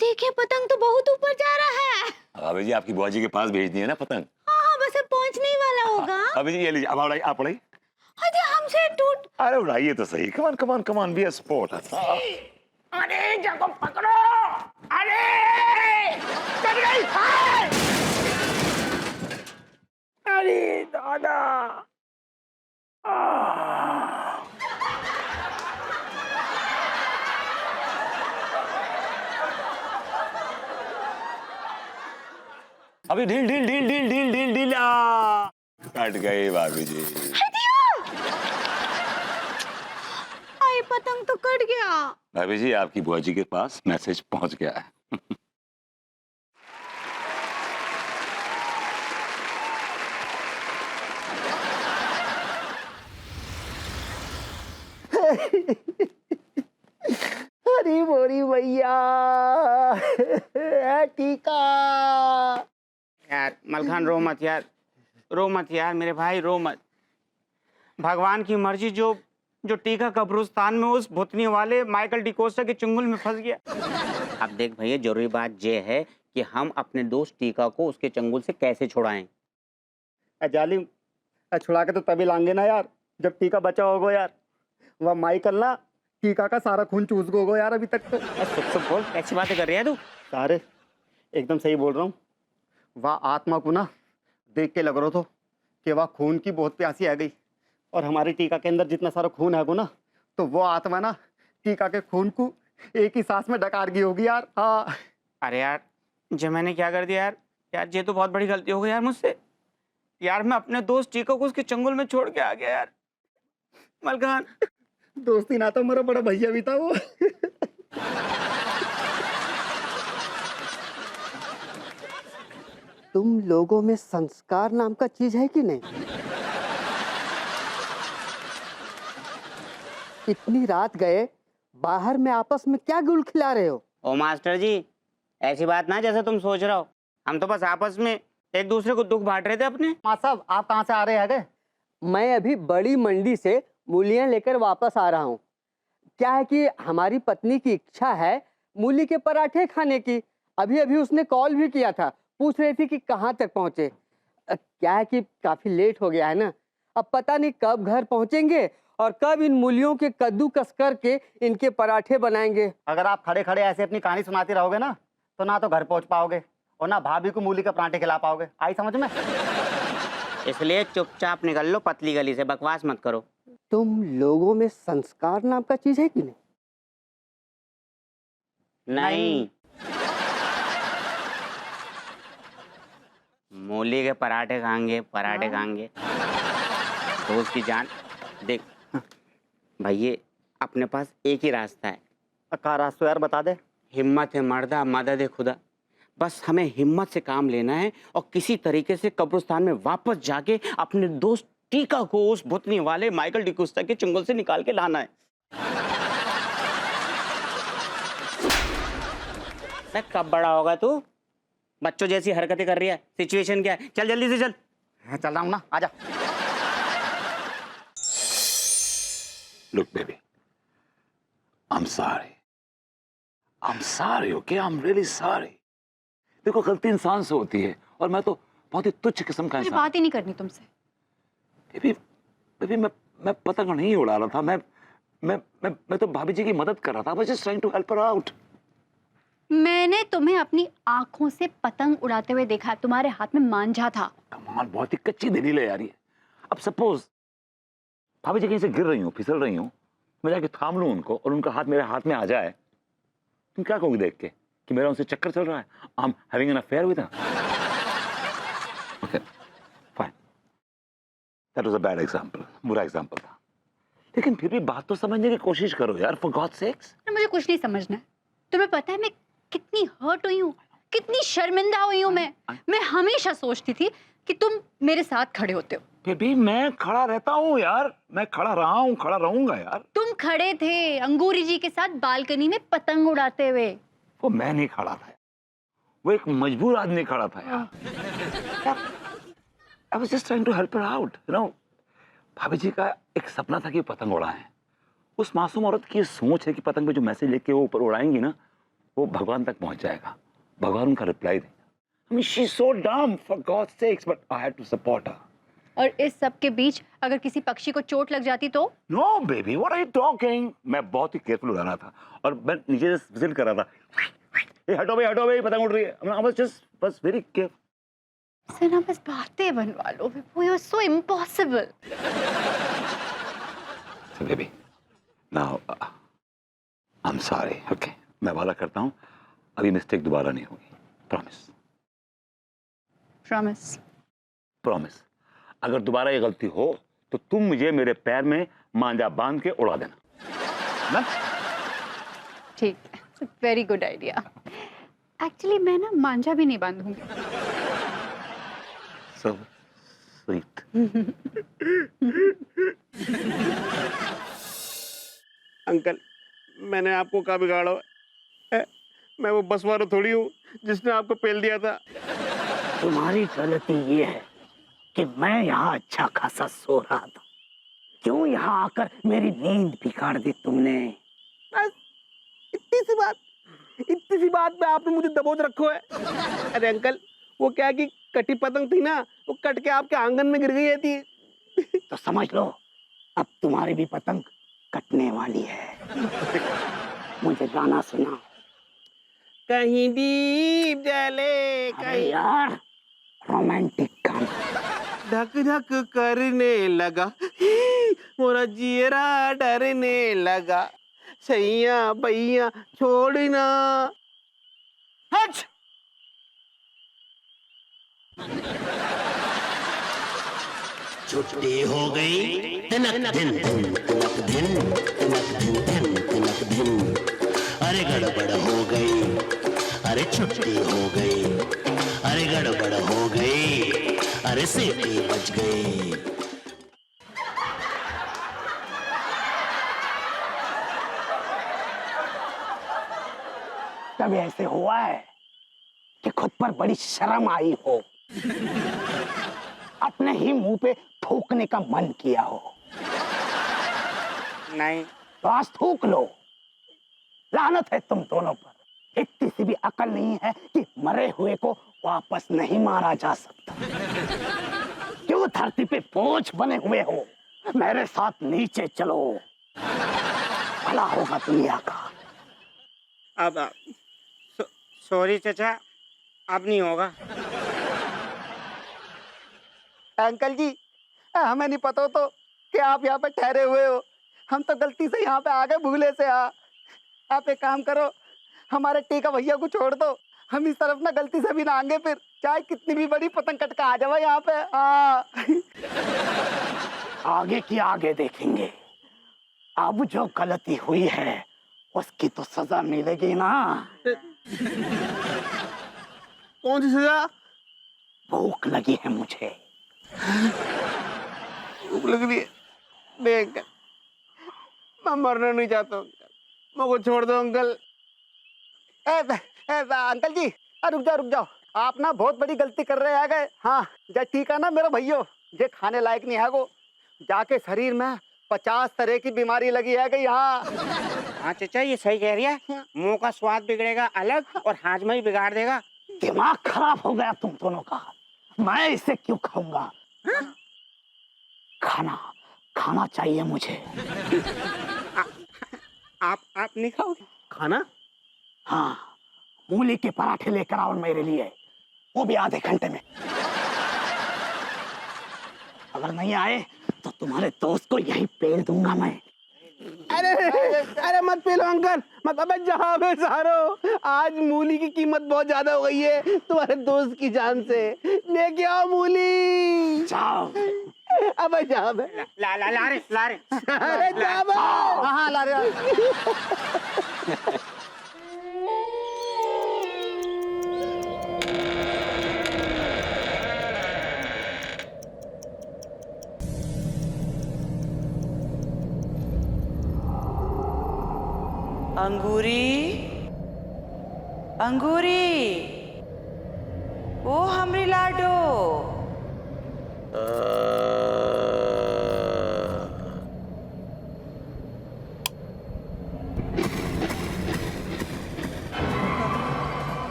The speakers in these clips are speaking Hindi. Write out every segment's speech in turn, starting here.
देखिए पतंग तो बहुत ऊपर जा रहा है। भाभी जी आपकी बुआ जी के पास भेज दिए ना पतंग। हाँ बस अब पहुंचने ही वाला होगा। भाभी जी ये लीजिए, अब उड़ाइए, आप उड़ाइए। अरे हमसे टूट। अरे उड़ाइए तो सही, कमान कमान कमान, बी अ स्पोर्ट। अरे जाको पकड़ो। अरे कट गई। अरे दादा। अभी ढील ढील ढील ढील ढील ढील ढील, कट गई भाभी जी। आई पतंग तो कट गया। भाभी जी आपकी बुआ जी के पास मैसेज पहुंच गया है। अरे बोरी भैया टीका। यार मलखान रो मत यार, रो मत यार मेरे भाई, रो मत। भगवान की मर्जी, जो जो टीका कब्रिस्तान में उस भुतनी वाले माइकल डिकोस्टा के चुंगल में फंस गया। अब देख भैया, जरूरी बात ये है कि हम अपने दोस्त टीका को उसके चंगुल से कैसे छुड़ाएं। जालिम छुड़ा के तो तभी लाएंगे ना यार जब टीका बचा होगा यार। वह माइकल ना टीका का सारा खून चूस गो यार अभी तक तो। सुप बोल, कैसी बातें कर रही है तू? सारे एकदम सही बोल रहा हूँ। वह आत्मा को ना देख के लग रहा था कि वह खून की बहुत प्यासी आ गई, और हमारे टीका के अंदर जितना सारा खून है वो ना, तो वो आत्मा ना टीका के खून को एक ही सांस में डकार गई होगी यार। हाँ अरे यार जो मैंने क्या कर दिया यार, यार ये तो बहुत बड़ी गलती हो गई यार मुझसे। यार मैं अपने दोस्त टीका को उसके चंगुल में छोड़ के आ गया यार। मलखान दोस्ती ना तो मेरा बड़ा भैया भी था वो। तुम लोगों में संस्कार नाम का चीज है कि नहीं? इतनी रात गए बाहर में आपस में क्या गुल खिला रहे हो? ओ मास्टर जी, ऐसी बात ना जैसे तुम सोच रहे हो। हम तो बस आपस में एक दूसरे को दुख बांट रहे थे अपने। माँ साहब आप कहाँ से आ रहे हैं? मैं अभी बड़ी मंडी से मूलियाँ लेकर वापस आ रहा हूँ। क्या है कि हमारी पत्नी की इच्छा है मूली के पराठे खाने की। अभी अभी उसने कॉल भी किया था, पूछ रही थी कि कहाँ तक पहुँचे। क्या है कि काफी लेट हो गया है ना, अब पता नहीं कब घर पहुँचेंगे और कब इन मूलियों के कद्दूकस करके इनके पराठे बनाएंगे। अगर आप खड़े खड़े ऐसे अपनी कहानी सुनाती रहोगे ना तो ना तो घर पहुँच पाओगे और ना भाभी को मूली के पराठे खिला पाओगे। आई समझ में? इसलिए चुपचाप निकल लो पतली गली से, बकवास मत करो। तुम लोगों में संस्कार नाम का चीज है कि नहीं? नहीं। मूली के पराठे खाएंगे, पराठे खाएंगे। दोस्त की जान देख भैया, अपने पास एक ही रास्ता है। का रास्ता यार बता दे। हिम्मत है मर्दा, मदद है खुदा। बस हमें हिम्मत से काम लेना है और किसी तरीके से कब्रिस्तान में वापस जाके अपने दोस्त टीका को उस भुतनी वाले माइकल डिकोस्टा के चंगुल से निकाल के लाना है। कब बड़ा होगा तू? बच्चों जैसी हरकतें कर रही है। सिचुएशन क्या है? चल जल्दी से चल। चल रहा हूँ ना, आजा। Look baby, I'm sorry. I'm sorry, okay? I'm really sorry. देखो गलती इंसान से होती है और मैं तो बहुत ही तुच्छ किस्म का मुझे इंसान। बात ही नहीं करनी तुमसे। बेबी मैं पतंग नहीं उड़ा रहा था। मैं तो भाभी जी की मदद कर रहा था। I was just trying to help her out. मैंने तुम्हें अपनी आंखों से पतंग उड़ाते हुए देखा, तुम्हारे हाथ में मांझा था। कमाल, बहुत ही कच्ची दलील है यार ये। अब सपोज भाभी जी कहीं से गिर रही हूँ, फिसल रही हूँ, मैं जाके थाम लूं उनको और उनका हाथ मेरे हाथ में आ जाए, तुम क्या कहोगे देख के कि मेरा उनसे चक्कर चल रहा है? I'm having an affair with her. Okay, fine. That was a bad example. बुरा एग्जाम्पल था, लेकिन फिर भी बात तो समझने की कोशिश करो यार, for God's sakes. मुझे कुछ नहीं समझना है। तुम्हें पता है मैं कितनी हर्ट हुई हूँ, कितनी शर्मिंदा हुई हूँ। मैं हमेशा सोचती थी कि तुम मेरे साथ खड़े होते हो। फिर भी मैं खड़ा रहता हूँ यार, मैं खड़ा रहा हूँ, खड़ा रहूंगा यार। तुम खड़े थे अंगूरी जी के साथ बालकनी में पतंग उड़ाते हुए। वो मैं नहीं खड़ा था, वो एक मजबूर आदमी खड़ा था यार। I was just trying to help her out, you know. भाभी जी का एक सपना था कि पतंग उड़ाएं। उस मासूम औरत की सोच है कि पतंग पे जो मैसेज लेके वो ऊपर उड़ाएंगी ना, वो भगवान तक पहुंच जाएगा, भगवान उनका रिप्लाई देगा। I mean, she's so dumb, for God's sakes, but I had to support her. और इस सब के बीच अगर किसी पक्षी को चोट लग जाती तो? No, baby, what are you talking? मैं बहुत ही केयरफुल उड़ा रहा था और मैं नीचे से विजिल कर रहा था। ए हटो भाई, पतंग उड़ रही है। I was just very careful. सना बस बातें बनवा लो, वो you're so impossible. So baby, now I'm sorry, okay? मैं वादा करता हूँ अभी मिस्टेक दोबारा नहीं होगी, प्रॉमिस। प्रॉमिस। प्रॉमिस। अगर दोबारा ये गलती हो तो तुम मुझे मेरे पैर में मांझा बांध के उड़ा देना ना? ठीक है, वेरी गुड आइडिया। एक्चुअली मैं ना मांझा भी नहीं बांधूंगी। So sweet. अंकल, मैंने आपको क्या बिगाड़ा है? मैं वो बस वाला थोड़ी हूँ जिसने आपको पेल दिया था। तुम्हारी गलती ये है कि मैं यहाँ अच्छा खासा सो रहा था, क्यों यहाँ आकर मेरी नींद बिगाड़ दी तुमने? बस इतनी सी बात पे आपने मुझे दबोच रखो है। अरे अंकल, वो क्या कि कटी पतंग थी ना, वो कट के आपके आंगन में गिर गई थी। तो समझ लो अब तुम्हारी भी पतंग कटने वाली है। मुझे गाना सुना। कहीं दीप जले, अरे कहीं यार, रोमांटिक गाना। धक धक करने लगा, मोरा जीरा डरने लगा, सैया भैया छोड़ना। हट! छुट्टी हो गई तिनक दिन तिनक दिन तिनक दिन दिन तिनक दिन। अरे गड़बड़ हो गई, अरे छुट्टी हो गई, अरे गड़बड़ हो गई, अरे सीटी बज गई। कभी ऐसे हुआ है कि खुद पर बड़ी शर्म आई हो, अपने ही मुंह पे थूकने का मन किया हो? नहीं। तो आज थूक लो। लानत है तुम दोनों पर। इतनी सी भी अकल नहीं है कि मरे हुए को वापस नहीं मारा जा सकता। क्यों धरती पे बोझ बने हुए हो? मेरे साथ नीचे चलो, भला होगा दुनिया का। अब सॉरी चाचा, अब नहीं होगा। अंकल जी, हमें नहीं पता तो कि आप यहाँ पे ठहरे हुए हो। हम तो गलती से यहाँ पे आ गए, भूले से। आप एक काम करो, हमारे टीका भैया को छोड़ दो। हम इस तरफ ना गलती से भी ना आएंगे, फिर चाहे कितनी भी बड़ी पतंग कट के आ जाओ यहाँ पे। आगे की आगे देखेंगे। अब जो गलती हुई है उसकी तो सजा मिलेगी ना। कौन सी सजा? भूख लगी है मुझे। भूख लग रही है? देख, मैं मरना नहीं चाहता हूँ, मुझको छोड़ दो अंकल। अंकल जी, रुक जाओ। आप ना बहुत बड़ी गलती कर रहे हैं। हाँ, जा ठीक है ना मेरा भैया, ये खाने लायक नहीं है। वो जाके शरीर में 50 तरह की बीमारी लगी है गई। हाँ चाचा, ये सही कह रही है। मुंह का स्वाद बिगड़ेगा अलग और हाजमा ही बिगाड़ देगा। दिमाग खराब हो गया तुम दोनों का। मैं इसे क्यों खाऊंगा? खाना चाहिए मुझे। आप नहीं खाओगे खाना? हाँ, मूली के पराठे लेकर आओ मेरे लिए, वो भी आधे घंटे में। अगर नहीं आए तो तुम्हारे दोस्त को यही पेल दूंगा मैं। अरे मत पी लो अंकल, मत। अबे जहाँ पे सारो, आज मूली की कीमत बहुत ज्यादा हो गई है तुम्हारे दोस्त की जान से। लेके आओ मूली। जाओ। अबे जहाँ पे ला रे। अरे जहाँ पे, हाँ ला रे। अंगूरी ओ हमरी लाडो।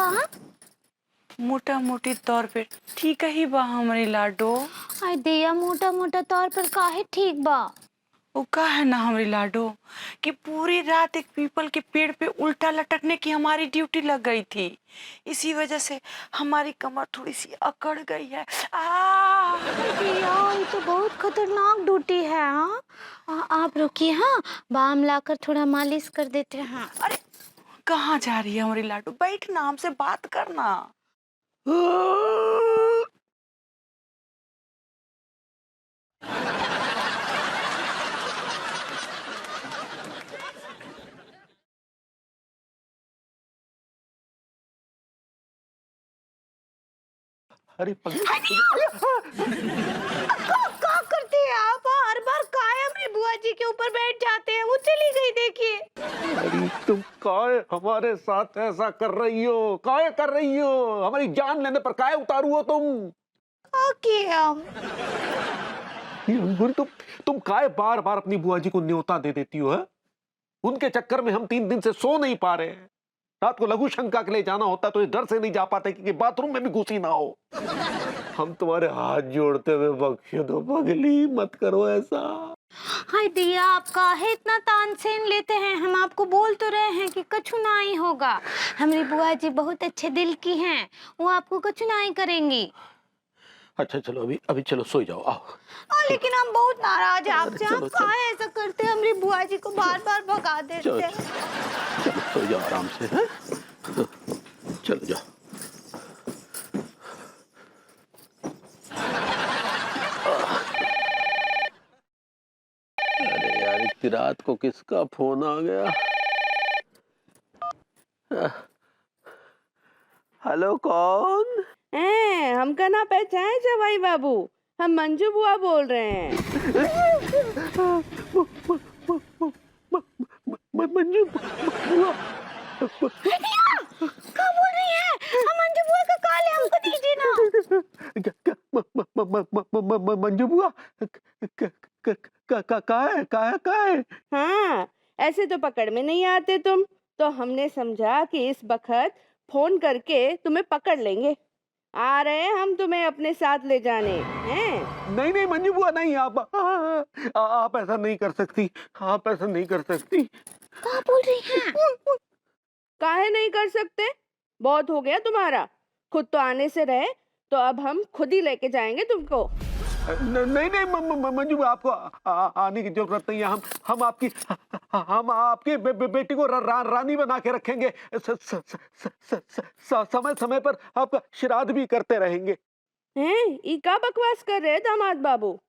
हाँ? मोटा मोटी तौर पे ठीक ही बा हमारी लाडो। आई दिया मोटा मोटा तौर पर काहे ठीक बा। वो का है ना हमारी लाडो कि पूरी रात एक पीपल के पेड़ पे उल्टा लटकने की हमारी ड्यूटी लग गई थी। इसी वजह से हमारी कमर थोड़ी सी अकड़ गई है। दिया ये तो बहुत खतरनाक ड्यूटी है। हाँ आप रुकिए, हाँ बाम लाकर थोड़ा मालिश कर देते हैं। अरे कहाँ जा रही है हमारी लाडो, बैठ ना हमसे बात करना। अरे क्या करते हैं आप? हर बार काहे अपनी बुआ जी के ऊपर बैठ जाते हैं? वो चली गई देखिए। अरे तुम काहे हमारे साथ ऐसा कर रही हो? काहे कर रही हो? हमारी जान लेने पर काहे उतारू हो तुम? ओके अंगूरी तुम काहे बार बार अपनी बुआ जी को न्योता दे देती हो? है उनके चक्कर में हम 3 दिन से सो नहीं पा रहे हैं। रात को लघु शंका के लिए जाना होता तो इस डर से नहीं जा पाते कि बाथरूम में भी घुसी ना हो। हम तुम्हारे हाथ जोड़ते हुए बख्श दो पगली, मत करो ऐसा। हाय दिया आप काहे इतना तानसेन लेते हैं? हम आपको बोल तो रहे हैं कि कछु ना ही होगा। हमारी बुआ जी बहुत अच्छे दिल की हैं, वो आपको कछु ना ही करेंगी। अच्छा चलो अभी चलो सो जाओ, आओ। लेकिन हम बहुत नाराज हैं आपसे। आप चलो, काहे ऐसा करते हैं? हमारी बुआ जी को बार बार भगा देते चलो हैं। चलो सो जाओ आराम से, हैं? चलो जाओ। अरे यार इतनी रात को किसका फोन आ गया? हेलो कौन? हमका ना पहचाने जवाई बाबू, हम मंजू बुआ बोल रहे हैं। मंजू बुआ क्या बोल रही है? हम मंजू बुआ का कॉल है, हमको दीजिए ना। मंजू बुआ का है? हाँ ऐसे तो पकड़ में नहीं आते तुम, तो हमने समझा कि इस वक्त फोन करके तुम्हें पकड़ लेंगे। आ रहे हैं हम तुम्हें अपने साथ ले जाने हैं। नहीं मंजू बुआ नहीं, आप ऐसा नहीं कर सकती, आप ऐसा नहीं कर सकती। क्या बोल रही हैं? काहे नहीं कर सकते? बहुत हो गया तुम्हारा, खुद तो आने से रहे, तो अब हम खुद ही लेके जाएंगे तुमको। नहीं मंजू बुआ आपको आने की जरूरत नहीं है। हम आपकी बेटी को रानी बना के रखेंगे। समय समय पर आपका श्राद्ध भी करते रहेंगे। हैं? ये क्या बकवास कर रहे हैं दामाद बाबू?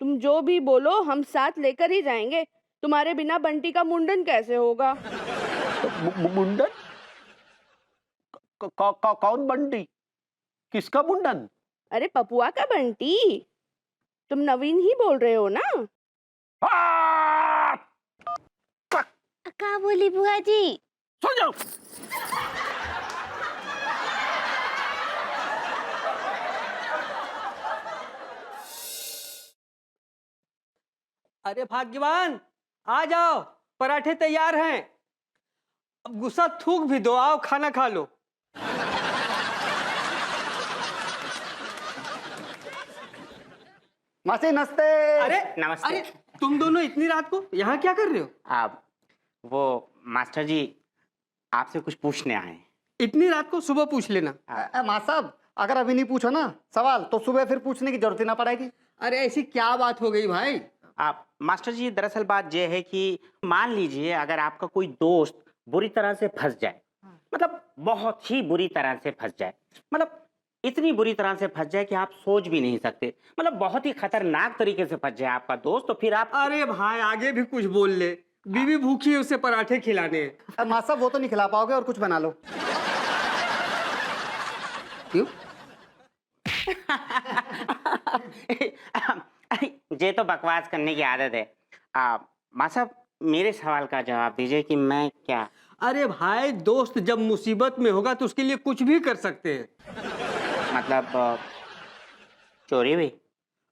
तुम जो भी बोलो हम साथ लेकर ही जाएंगे। तुम्हारे बिना बंटी का मुंडन कैसे होगा? मुंडन? कौन बंटी? किसका मुंडन? अरे पपुआ का बंटी। तुम नवीन ही बोल रहे हो ना? क्या बोली बुआ जी? सो जाओ। अरे भाग्यवान आ जाओ, पराठे तैयार हैं। अब गुस्सा थूक भी दो, आओ खाना खा लो। मासी नमस्ते। अरे नमस्ते। अरे तुम दोनों इतनी रात को यहाँ क्या कर रहे हो? आप वो मास्टर जी आपसे कुछ पूछने आए हैं। इतनी रात को सुबह पूछ लेना। माँ साहब अगर अभी नहीं पूछो ना सवाल तो सुबह फिर पूछने की जरूरत ही ना पड़ेगी। अरे ऐसी क्या बात हो गई भाई? आप मास्टर जी दरअसल बात यह है कि मान लीजिए अगर आपका कोई दोस्त बुरी तरह से फंस जाए, मतलब बहुत ही बुरी तरह से फंस जाए, मतलब इतनी बुरी तरह से फंस जाए कि आप सोच भी नहीं सकते, मतलब बहुत ही खतरनाक तरीके से फंस जाए आपका दोस्त, तो फिर आप अरे भाई आगे भी कुछ बोल ले। बीवी भूखी है, उसे पराठे खिलाने हैं। माँ साहब वो तो नहीं खिला पाओगे और कुछ बना लो। क्यों? ये तो बकवास करने की आदत है। माँ साहब मेरे सवाल का जवाब दीजिए कि मैं क्या। अरे भाई दोस्त जब मुसीबत में होगा तो उसके लिए कुछ भी कर सकते हैं। मतलब चोरी भी?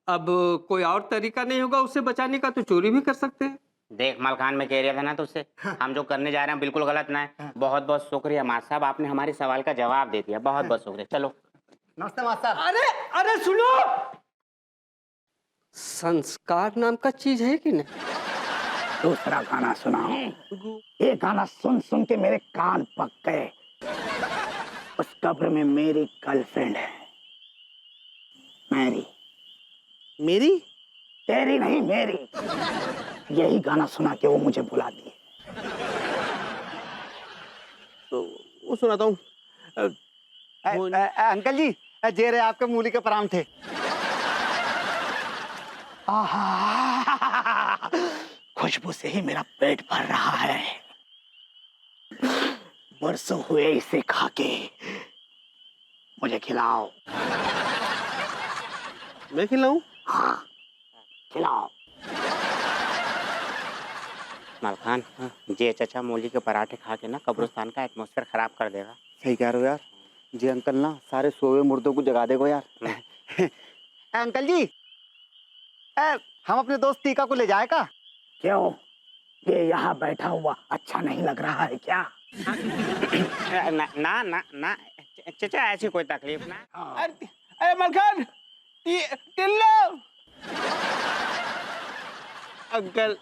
अब कोई और तरीका नहीं होगा उसे बचाने का तो चोरी भी कर सकते हैं। देख मलखान में कह रहा था ना तुझसे, हम जो करने जा रहे हैं बिल्कुल गलत ना है। बहुत बहुत शुक्रिया मास्टर साहब, आपने हमारे सवाल का जवाब दे दिया, बहुत बहुत शुक्रिया। चलो। नमस्ते मास्टर। अरे अरे सुनो, संस्कार नाम का चीज है कि नहीं? दूसरा गाना सुनाऊं? ये गाना सुन सुन के मेरे कान पक गए। उस कब्र में मेरी गर्लफ्रेंड है, मैरी। मेरी? तेरी नहीं, मेरी। यही गाना सुना के वो मुझे बुलाती है। तो वो सुनाता हूँ। अंकल जी, जे रहे आपके मूली के परांठे। आहा, खुशबू से ही मेरा पेट भर रहा है। बरसों हुए इसे खा के, मुझे खिलाओ। मैं खिलाऊं? हाँ, खिलाओ। मलखान, जे चचा मूली के पराठे खा के ना कब्रिस्तान का एटमॉस्फेयर खराब कर देगा। सही कह रहे हो यार, जी अंकल ना सारे सोए मुर्दों को जगा देगो यार। अंकल जी, हम अपने दोस्त टीका को ले जाए का? क्यों, ये यहाँ बैठा हुआ अच्छा नहीं लग रहा है क्या? ना ना ना ना चचा, ऐसी कोई तकलीफ ना। अरे मलखान, टिल्लो। अंकल,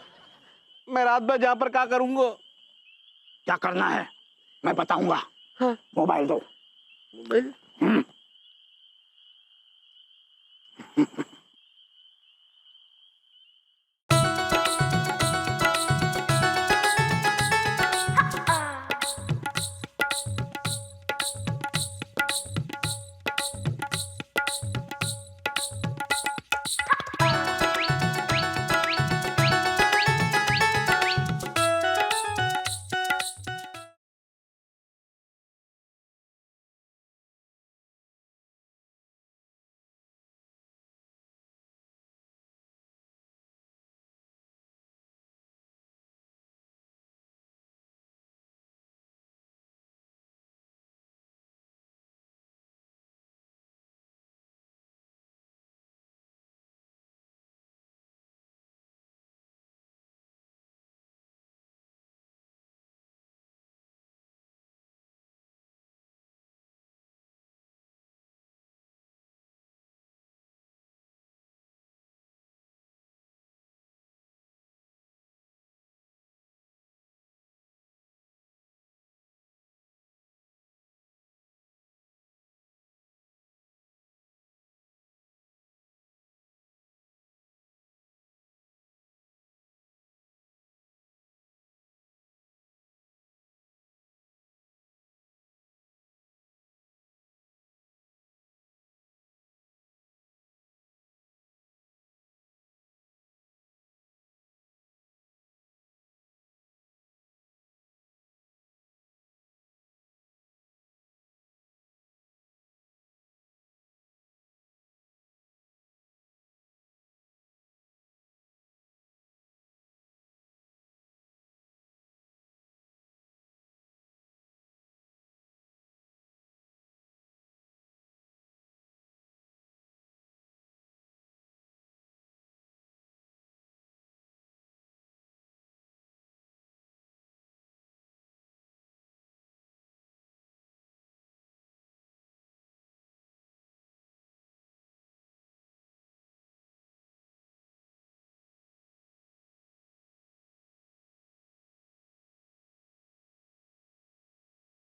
मैं रात भर जहाँ पर क्या करूँगा? क्या करना है मैं बताऊंगा। हाँ। मोबाइल दो। मोबाइल?